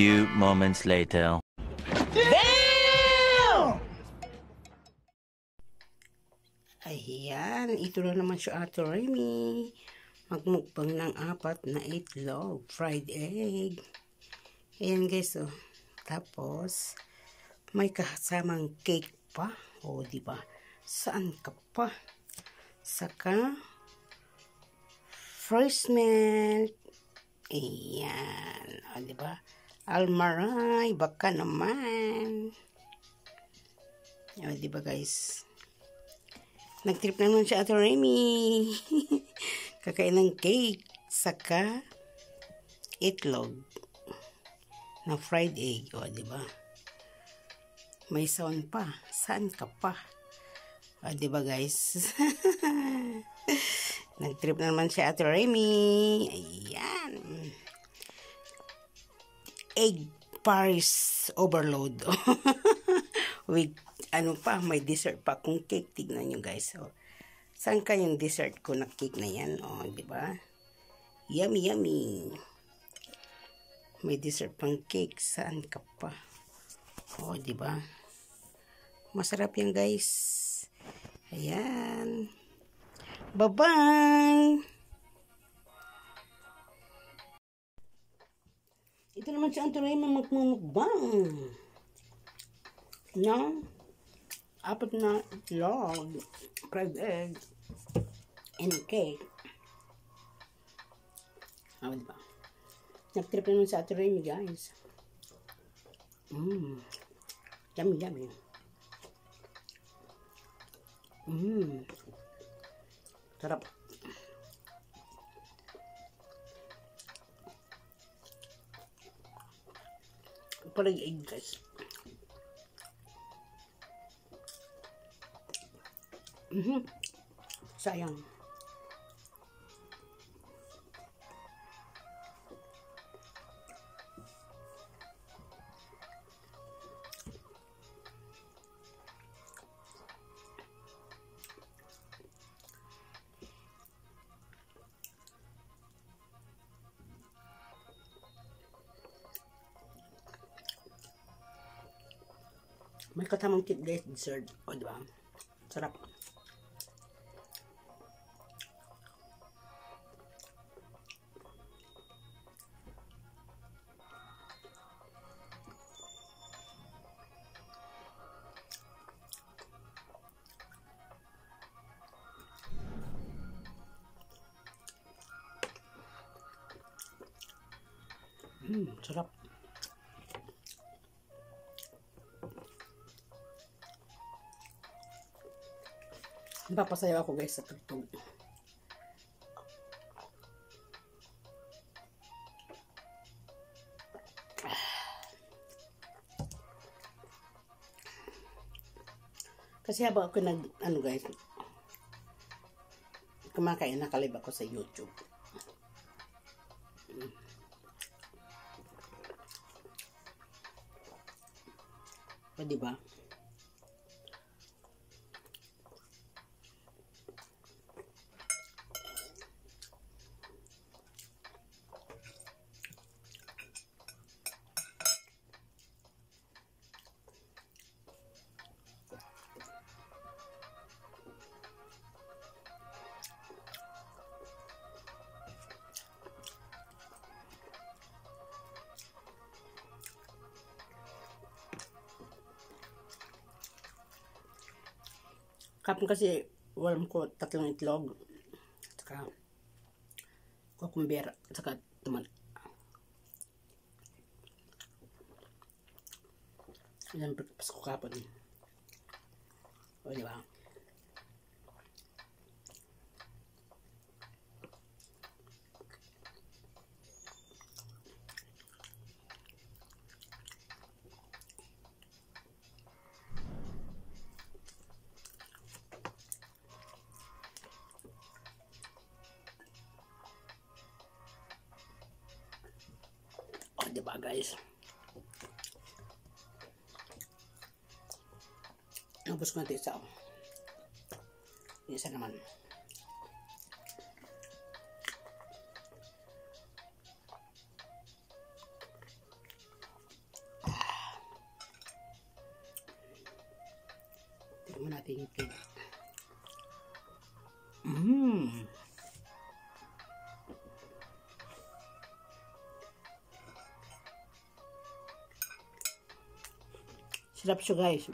few moments later. Damn! Ayan, ito na naman siya Ate Remy. Magmukbang ng 4 na itlog, fried egg. Ayan guys, oh. Tapos, may kasamang cake pa. O, diba? Saan ka pa? Saka, fresh milk. Ayan. O, diba? Almaray, baka naman. O, diba guys? Nagtrip naman siya Ate Remy. Kakain ng cake. Saka, itlog. Na fried egg. O, diba? May sound pa. Saan ka pa? O, diba guys? Nag-trip na naman siya Ate Remy. Ayan. Egg Paris overload. With, ano pa, may dessert pa kung cake. Tignan nyo guys. O, saan ka yung dessert ko na cake na yan? O, diba? Yummy, yummy. May dessert pang cake. Saan ka pa? O, diba? Masarap yan guys. Ayan. Bye-bye! Ito naman si Ate Remy magmumukbang. No? 4 na itlog, fried egg, and cake. O, diba? Nag-trip naman si Ate Remy guys. Yummy, yummy. Sarap. Parang egg guys. Sayang. May katamang cake guys, dessert. O, diba? Sarap. Sarap. Napapasayaw ako guys sa tugtog. Kasi habang ako ano guys, kumakain, nakalib ako sa YouTube. O, diba? Kapon kasi walang ko 3 itlog. Saka kukumber. Saka tumal. Yan breakfast ko kapon. O, diba? Diba guys? Tapos ko natin isa. Isa naman. ating cake. Mmm. Sarap siya guys.